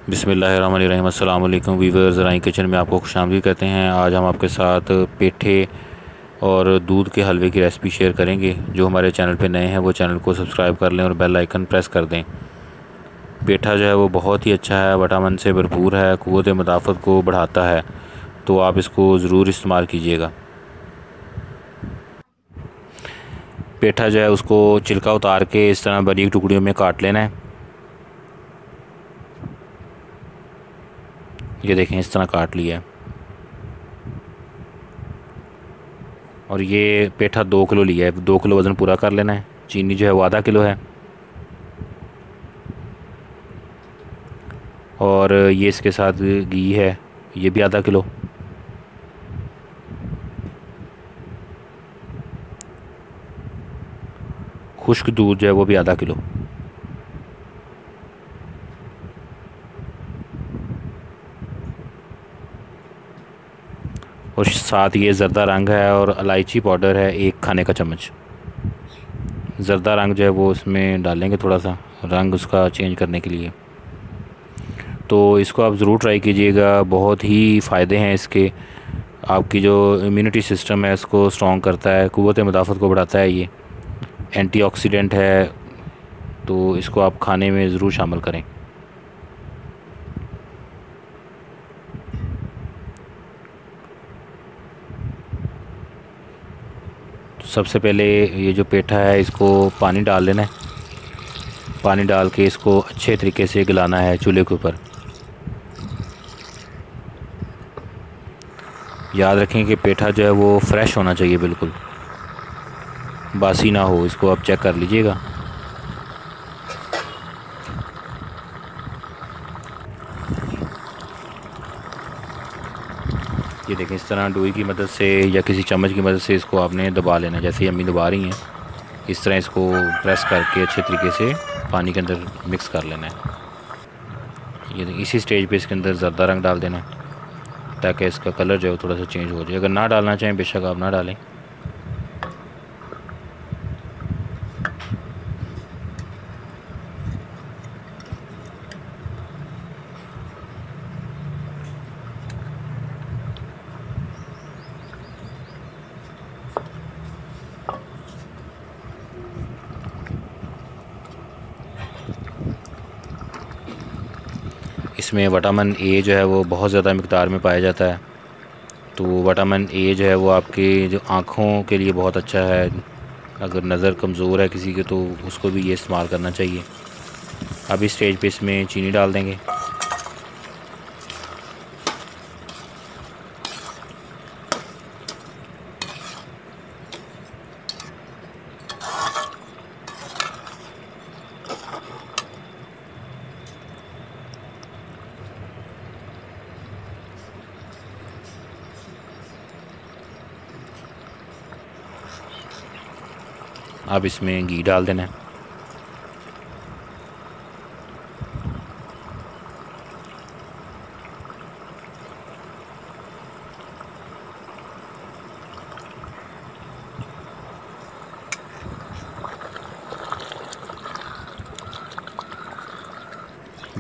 बिस्मिल्लाहिर्रहमानिर्रहीम। अस्सलाम वालेकुम वीवर्स, राई किचन में आपको खुशामदीद कहते हैं। आज हम आपके साथ पेठे और दूध के हलवे की रेसिपी शेयर करेंगे। जो हमारे चैनल पे नए हैं वो चैनल को सब्सक्राइब कर लें और बेल आइकन प्रेस कर दें। पेठा जो है वो बहुत ही अच्छा है, विटामिन से भरपूर है, क़ुव्वत मुदाफ़त को बढ़ाता है, तो आप इसको ज़रूर इस्तेमाल कीजिएगा। पेठा जो है उसको छिलका उतार के इस तरह बारीक टुकड़ियों में काट लेना है। ये देखें, इस तरह काट लिया है। और ये पेठा 2 किलो लिया है, 2 किलो वज़न पूरा कर लेना है। चीनी जो है वो आधा किलो है। और ये इसके साथ घी है, ये भी आधा किलो। खुश्क दूध जो है वो भी आधा किलो। और साथ ये ज़रदा रंग है और इलायची पाउडर है 1 खाने का चम्मच। ज़रदा रंग जो है वो इसमें डालेंगे, थोड़ा सा रंग उसका चेंज करने के लिए। तो इसको आप ज़रूर ट्राई कीजिएगा, बहुत ही फ़ायदे हैं इसके। आपकी जो इम्यूनिटी सिस्टम है इसको स्ट्रॉन्ग करता है, क़ुव्वत मुदाफ़त को बढ़ाता है, ये एंटीऑक्सीडेंट है, तो इसको आप खाने में ज़रूर शामिल करें। तो सबसे पहले ये जो पेठा है इसको पानी डाल लेना है। पानी डाल के इसको अच्छे तरीके से गलाना है चूल्हे के ऊपर। याद रखें कि पेठा जो है वो फ्रेश होना चाहिए, बिल्कुल बासी ना हो। इसको आप चेक कर लीजिएगा। ये देखें, इस तरह डोई की मदद से या किसी चम्मच की मदद से इसको आपने दबा लेना है, जैसे अम्मी दबा रही हैं। इस तरह इसको प्रेस करके अच्छे तरीके से पानी के अंदर मिक्स कर लेना है। ये इसी स्टेज पे इसके अंदर ज़रदा रंग डाल देना है, ताकि इसका कलर जो है थोड़ा सा चेंज हो जाए। अगर ना डालना चाहें बेशक आप ना डालें। इसमें विटामिन ए जो है वो बहुत ज़्यादा मिक़दार में पाया जाता है। तो विटामिन ए जो है वो आपके जो आँखों के लिए बहुत अच्छा है। अगर नज़र कमज़ोर है किसी की तो उसको भी ये इस्तेमाल करना चाहिए। अब इस स्टेज पे इसमें चीनी डाल देंगे। अब इसमें घी डाल देना है।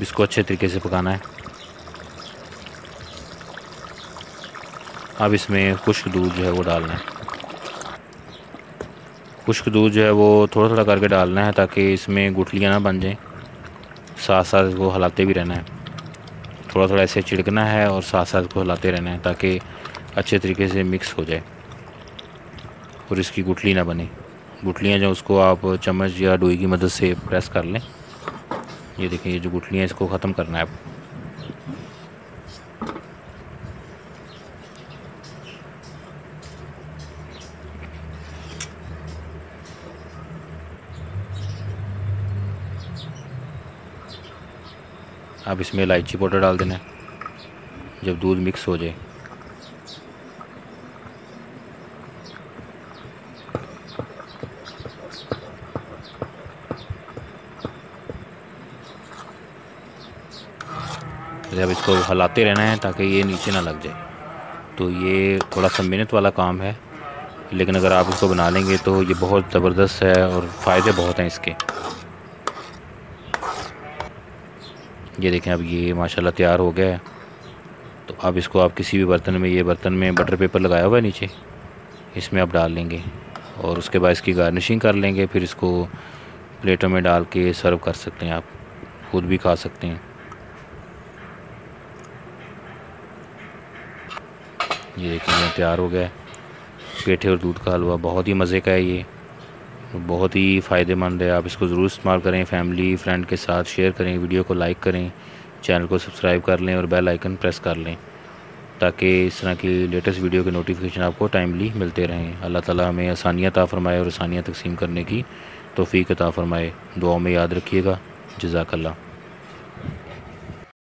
इसको अच्छे तरीके से पकाना है। अब इसमें खुश्क दूध जो है वो डालना है। खुश्क दूध जो है वो थोड़ा थोड़ा करके डालना है, ताकि इसमें गुठलियाँ ना बन जाएं। साथ साथ इसको हिलाते भी रहना है। थोड़ा थोड़ा ऐसे छिड़कना है और साथ साथ इसको हिलाते रहना है, ताकि अच्छे तरीके से मिक्स हो जाए और इसकी गुठली ना बने। गुठलियाँ जो उसको आप चम्मच या डोई की मदद से प्रेस कर लें। ये देखिए, ये जो गुठलियाँ इसको ख़त्म करना है। अब इसमें इलायची पाउडर डाल देना है जब दूध मिक्स हो जाए। अब इसको हिलाते रहना है ताकि ये नीचे ना लग जाए। तो ये थोड़ा सा मेहनत वाला काम है, लेकिन अगर आप इसको बना लेंगे तो ये बहुत ज़बरदस्त है और फ़ायदे बहुत हैं इसके। ये देखें अब ये माशाल्लाह तैयार हो गया है। तो अब इसको आप किसी भी बर्तन में, ये बर्तन में बटर पेपर लगाया हुआ है नीचे, इसमें आप डाल लेंगे और उसके बाद इसकी गार्निशिंग कर लेंगे। फिर इसको प्लेटों में डाल के सर्व कर सकते हैं, आप खुद भी खा सकते हैं। ये देखिए ये तैयार हो गया है पेठे और दूध का हलवा। बहुत ही मज़े का है ये, बहुत ही फ़ायदेमंद है। आप इसको ज़रूर इस्तेमाल करें, फैमिली फ्रेंड के साथ शेयर करें, वीडियो को लाइक करें, चैनल को सब्सक्राइब कर लें और बेल आइकन प्रेस कर लें ताकि इस तरह की लेटेस्ट वीडियो के नोटिफिकेशन आपको टाइमली मिलते रहें। अल्लाह ताला हमें आसानियाँ अता फ़रमाए और आसानियाँ तकसीम करने की तौफ़ीक अता फ़रमाए। दुआओं में याद रखिएगा। जज़ाकल्लाह।